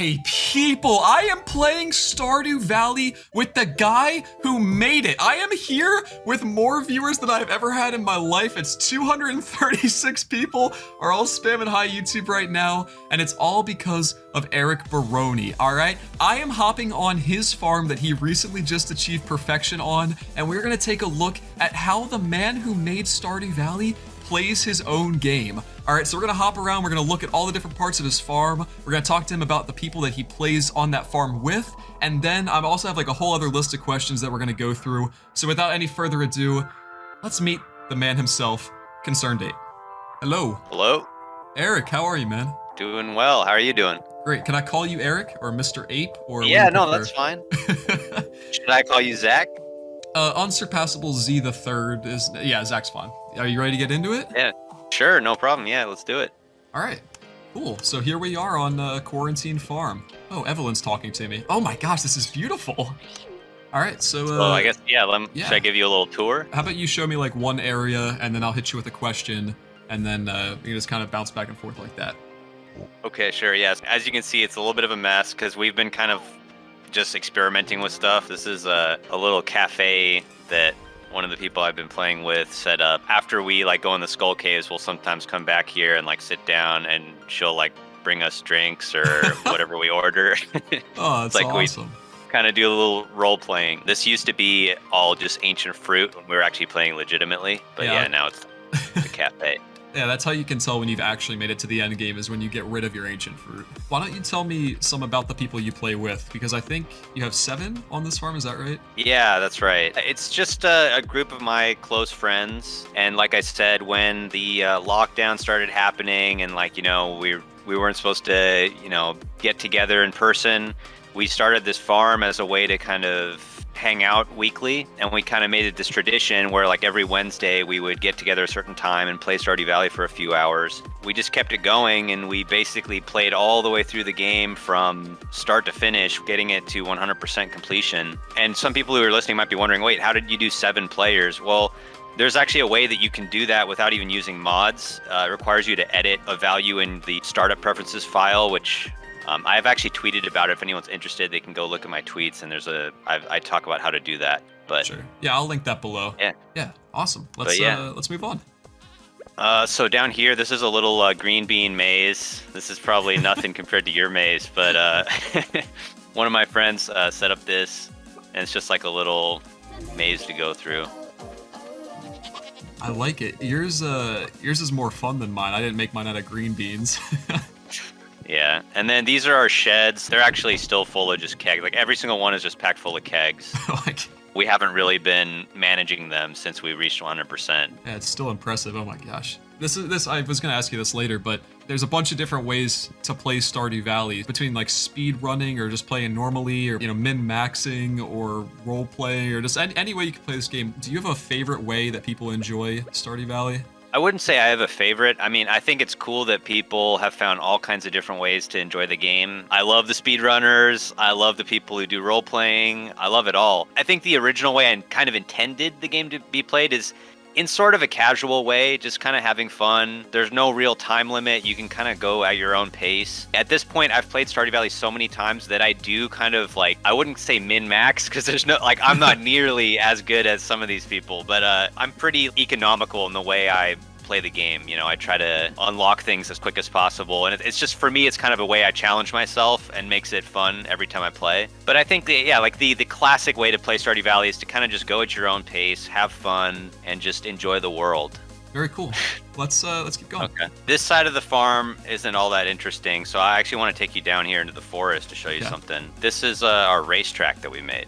My people, I am playing Stardew Valley with the guy who made it. I am here with more viewers than I've ever had in my life. It's 236 people are all spamming hi YouTube right now, and it's all because of Eric Baroni, all right? I am hopping on his farm that he recently just achieved perfection on, and we're gonna take a look at how the man who made Stardew Valley plays his own game. All right, so we're gonna hop around, we're gonna look at all the different parts of his farm, we're gonna talk to him about the people that he plays on that farm with, and then I also have like a whole other list of questions that we're gonna go through. So without any further ado, let's meet the man himself, ConcernedApe. Hello. Hello. Eric, how are you, man? Doing well. How are you doing? Great. Can I call you Eric or Mr. Ape or? Yeah, no, that's fine. Should I call you Zach? Unsurpassable Z the third is, yeah, Zach's fine. Are you ready to get into it? Yeah, sure, no problem. Yeah, let's do it. All right, cool. So here we are on Quarantine Farm. Oh, Evelyn's talking to me. Oh my gosh, this is beautiful. All right, so. I guess, yeah, should I give you a little tour? How about you show me like one area and then I'll hit you with a question and then you just kind of bounce back and forth like that. Okay, sure, yes. As you can see, it's a little bit of a mess because we've been kind of just experimenting with stuff. This is a little cafe that one of the people I've been playing with set up. After we like go in the skull caves, we'll sometimes come back here and like sit down and she'll like bring us drinks or whatever we order. Oh, that's like awesome. We kind of do a little role playing. This used to be all just ancient fruit when we were actually playing legitimately, but yeah now it's the cafe. Yeah, that's how you can tell when you've actually made it to the end game, is when you get rid of your ancient fruit. Why don't you tell me some about the people you play with? Because I think you have 7 on this farm, is that right? Yeah, that's right. It's just a group of my close friends. And like I said, when the lockdown started happening and like, you know, we weren't supposed to, you know, get together in person, we started this farm as a way to kind of hang out weekly, and we kind of made it this tradition where like every Wednesday we would get together a certain time and play Stardew Valley for a few hours. We just kept it going, and we basically played all the way through the game from start to finish, getting it to 100% completion. And some people who are listening might be wondering, wait, how did you do 7 players? Well, there's actually a way that you can do that without even using mods. It requires you to edit a value in the startup preferences file, which I've actually tweeted about it. If anyone's interested, they can go look at my tweets, and I talk about how to do that. But sure, yeah, I'll link that below. Yeah, awesome. Let's move on. So down here, this is a little green bean maze. This is probably nothing compared to your maze, but one of my friends set up this, and it's just like a little maze to go through. I like it. Yours is more fun than mine. I didn't make mine out of green beans. Yeah, and then these are our sheds. They're actually still full of just kegs. Like every single one is just packed full of kegs. We haven't really been managing them since we reached 100%. Yeah, it's still impressive. Oh my gosh. This. I was gonna ask you this later, but there's a bunch of different ways to play Stardew Valley, between like speed running or just playing normally, or min-maxing or role play, or just any way you can play this game. Do you have a favorite way that people enjoy Stardew Valley? I wouldn't say I have a favorite. I mean, I think it's cool that people have found all kinds of different ways to enjoy the game. I love the speedrunners. I love the people who do role playing. I love it all. I think the original way I kind of intended the game to be played is in sort of a casual way, just kind of having fun. There's no real time limit. You can kind of go at your own pace. At this point, I've played Stardew Valley so many times that I do kind of like, I wouldn't say min-max because there's no, like, I'm not nearly as good as some of these people, but I'm pretty economical in the way I play the game. You know, I try to unlock things as quick as possible, and it's just, for me, it's kind of a way I challenge myself and makes it fun every time I play. But I think the classic way to play Stardew Valley is to kind of just go at your own pace, have fun, and just enjoy the world. Very cool. Let's keep going. Okay. This side of the farm isn't all that interesting, so I actually want to take you down here into the forest to show you something. This is our racetrack that we made.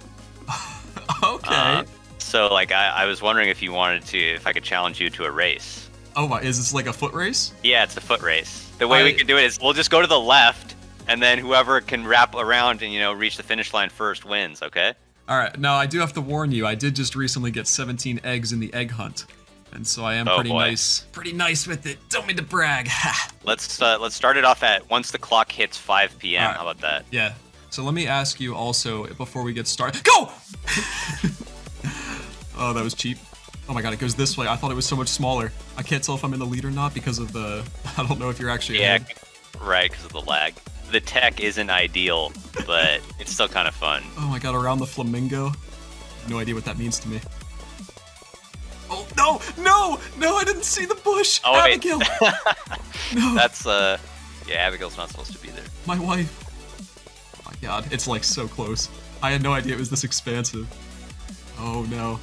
Okay. So like I was wondering if I could challenge you to a race. Oh my, is this like a foot race? Yeah, it's a foot race. The way we can do it is we'll just go to the left, and then whoever can wrap around and, you know, reach the finish line first wins, okay? All right, now I do have to warn you, I did just recently get 17 eggs in the egg hunt. And so I am pretty nice with it. Don't mean to brag. Let's start it off at once the clock hits 5 p.m. Right. How about that? Yeah. So let me ask you also, before we get started. Go! Oh, that was cheap. Oh my god, it goes this way. I thought it was so much smaller. I can't tell if I'm in the lead or not because of the... I don't know if you're actually... Yeah, right, because of the lag. the tech isn't ideal, but it's still kind of fun. Oh my god, around the flamingo. No idea what that means to me. Oh, no, no, no, I didn't see the bush. Oh, Abigail. No. That's, yeah, Abigail's not supposed to be there. My wife. Oh my god, it's like so close. I had no idea it was this expansive. Oh no.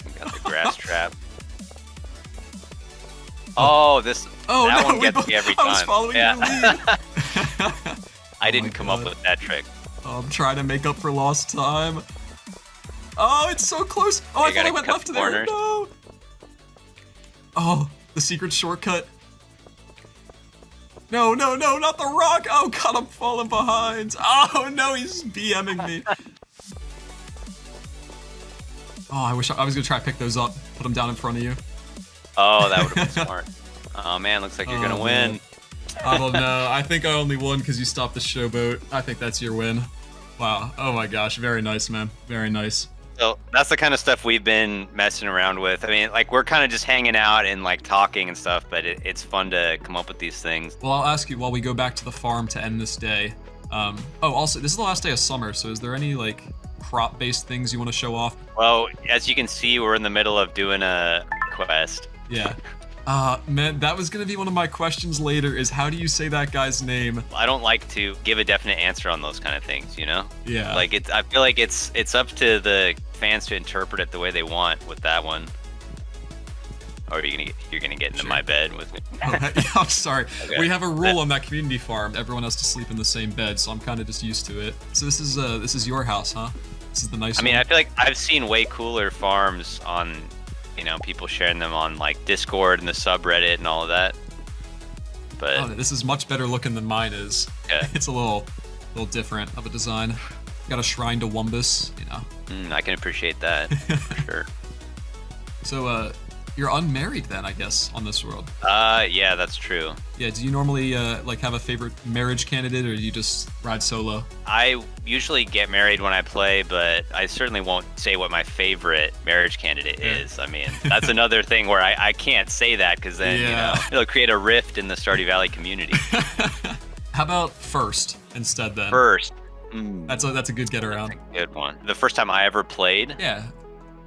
We got the grass trap. Oh, that one gets me every time. I was following your lead. I didn't come up with that trick. Oh, I'm trying to make up for lost time. Oh, it's so close. Oh, I thought I went left there. No. Oh, the secret shortcut. No, no, no, not the rock. Oh god, I'm falling behind. Oh no, he's BMing me. Oh, I wish I was gonna try to pick those up, put them down in front of you. Oh, that would have been smart. Oh man, looks like you're gonna win. I don't know. I think I only won because you stopped the showboat. I think that's your win. Wow. Oh my gosh. Very nice, man. Very nice. So that's the kind of stuff we've been messing around with. I mean, like we're kind of just hanging out and like talking and stuff, but it's fun to come up with these things. Well, I'll ask you while we go back to the farm to end this day. Oh, also, this is the last day of summer, so is there any like prop-based things you want to show off? Well, as you can see, we're in the middle of doing a quest. Yeah. Man, that was gonna be one of my questions later, is how do you say that guy's name? I don't like to give a definite answer on those kind of things, you know? Yeah. Like, I feel like it's up to the fans to interpret it the way they want with that one. Or you're gonna get into my bed with me. Oh, yeah, I'm sorry. Okay. We have a rule on that community farm. Everyone has to sleep in the same bed, so I'm kind of just used to it. So this is your house, huh? This is the nice one. I mean, I feel like I've seen way cooler farms on, you know, people sharing them on like Discord and the subreddit and all of that. But oh, this is much better looking than mine is. Yeah. It's a little different of a design. Got a shrine to Wumbus, you know. I can appreciate that for sure. So, you're unmarried then, I guess, on this world. Yeah, that's true. Yeah, do you normally like have a favorite marriage candidate, or do you just ride solo? I usually get married when I play, but I certainly won't say what my favorite marriage candidate is. I mean, that's another thing where I can't say that because then you know it'll create a rift in the Stardew Valley community. How about first instead then? First. That's a good get around. That's a good one. The first time I ever played. Yeah.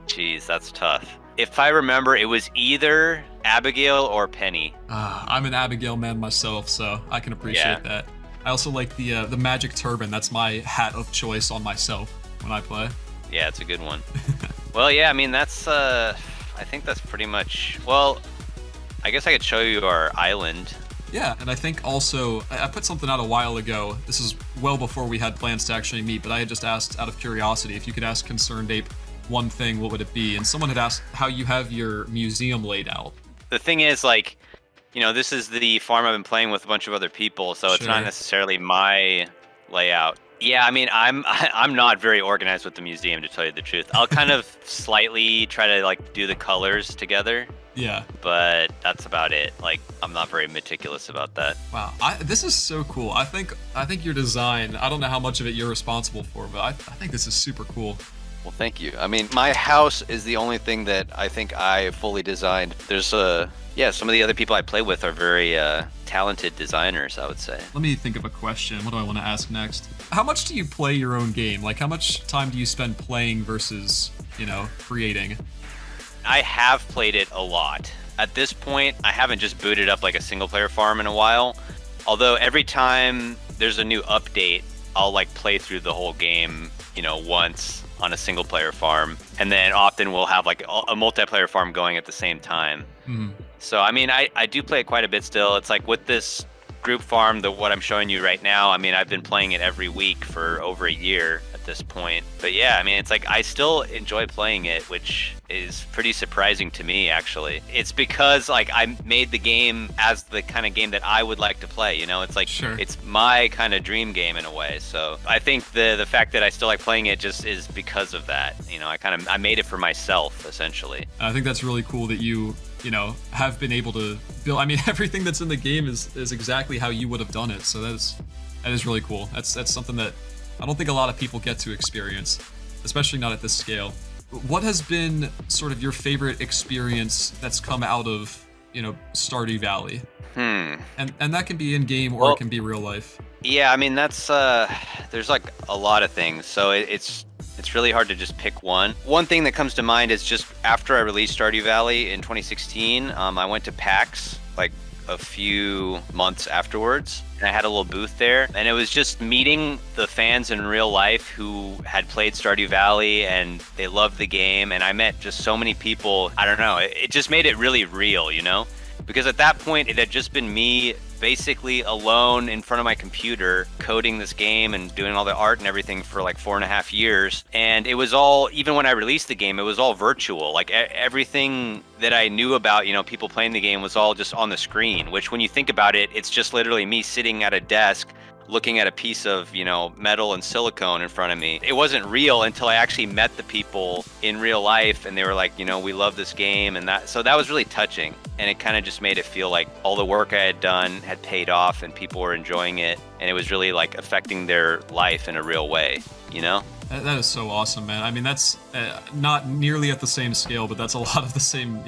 Jeez, that's tough. If I remember, it was either Abigail or Penny. I'm an Abigail man myself, so I can appreciate that. I also like the magic turban. That's my hat of choice on myself when I play. Yeah, it's a good one. Well, yeah, I mean, that's, I think that's pretty much, well, I guess I could show you our island. Yeah, and I think also, I put something out a while ago. This is well before we had plans to actually meet, but I had just asked out of curiosity, if you could ask ConcernedApe one thing, what would it be? And someone had asked how you have your museum laid out. The thing is, like, you know, this is the farm I've been playing with a bunch of other people, so it's not necessarily my layout. Yeah, I mean, I'm not very organized with the museum, to tell you the truth. I'll kind of slightly try to like do the colors together. Yeah. But that's about it. Like, I'm not very meticulous about that. Wow, this is so cool. I think your design, I don't know how much of it you're responsible for, but I think this is super cool. Well, thank you. I mean, my house is the only thing that I think I fully designed. There's yeah, some of the other people I play with are very talented designers, I would say. Let me think of a question. What do I want to ask next? How much do you play your own game? Like, how much time do you spend playing versus, you know, creating? I have played it a lot. At this point, I haven't just booted up like a single player farm in a while. Although every time there's a new update, I'll like play through the whole game, you know, once on a single player farm. And then often we'll have like a multiplayer farm going at the same time. Mm-hmm. So, I mean, I do play it quite a bit still. It's like with this group farm, what I'm showing you right now, I mean, I've been playing it every week for over a year at this point. But yeah, I mean, it's like I still enjoy playing it, which is pretty surprising to me, actually. It's because like I made the game as the kind of game that I would like to play, you know? It's like, It's my kind of dream game in a way. So I think the fact that I still like playing it just is because of that. You know, I made it for myself, essentially. I think that's really cool that you know, have been able to build. I mean, everything that's in the game is exactly how you would have done it. So that is really cool. That's something that I don't think a lot of people get to experience, especially not at this scale. What has been sort of your favorite experience that's come out of Stardew Valley? Hmm. And that can be in game or Well- it can be real life. Yeah, I mean that's there's like a lot of things, so it's really hard to just pick one. One thing that comes to mind is just after I released Stardew Valley in 2016, I went to PAX like a few months afterwards, and I had a little booth there, and it was just meeting the fans in real life who had played Stardew Valley and they loved the game, and I met just so many people. I don't know, it just made it really real, because at that point it had just been me basically alone in front of my computer coding this game and doing all the art and everything for like 4.5 years. And it was all, even when I released the game, it was all virtual. Like everything that I knew about, people playing the game was all just on the screen, which when you think about it, it's just literally me sitting at a desk looking at a piece of, metal and silicone in front of me. It wasn't real until I actually met the people in real life, and they were like, we love this game, and so that was really touching. And it kind of just made it feel like all the work I had done had paid off and people were enjoying it, and it was really like affecting their life in a real way, That is so awesome, man. I mean, that's not nearly at the same scale, but that's a lot of the same,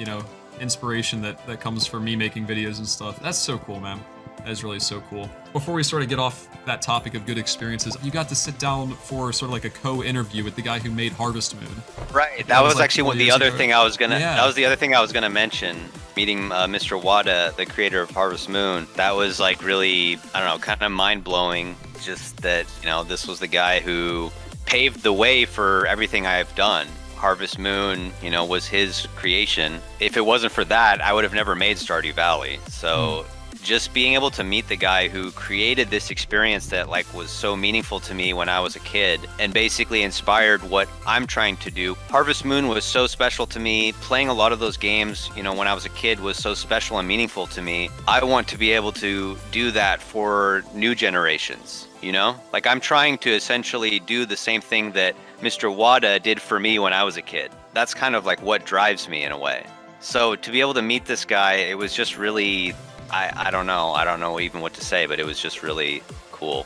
inspiration that comes from me making videos and stuff. That's so cool, man. That is really so cool. Before we sort of get off that topic of good experiences, you got to sit down for sort of like a co-interview with the guy who made Harvest Moon. Right. That was like actually 4 the years other ago. thing I was gonna. Yeah. That was the other thing I was gonna mention. Meeting Mr. Wada, the creator of Harvest Moon, that was like really, I don't know, kind of mind blowing. Just that, this was the guy who paved the way for everything I've done. Harvest Moon, was his creation. If it wasn't for that, I would have never made Stardew Valley. So. Just being able to meet the guy who created this experience that was so meaningful to me when I was a kid and basically inspired what I'm trying to do. Harvest Moon was so special to me. Playing a lot of those games, when I was a kid was so special and meaningful to me. I want to be able to do that for new generations, I'm trying to essentially do the same thing that Mr. Wada did for me when I was a kid. That's kind of like what drives me in a way. So to be able to meet this guy, it was just really... I don't know even what to say, but it was just really cool.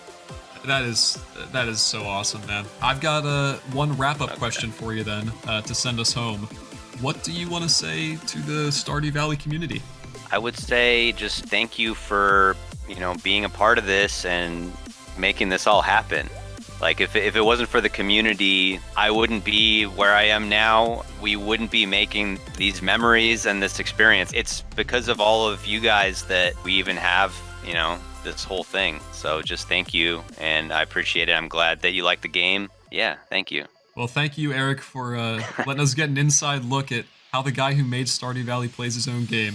That is so awesome, man. I've got one wrap-up question for you then to send us home. What do you want to say to the Stardew Valley community? I would say just thank you for, being a part of this and making this all happen. Like if it wasn't for the community, I wouldn't be where I am now. We wouldn't be making these memories and this experience. It's because of all of you guys that we even have, this whole thing. So just thank you, and I appreciate it. I'm glad that you like the game. Yeah, thank you. Well, thank you, Eric, for letting us get an inside look at how the guy who made Stardew Valley plays his own game.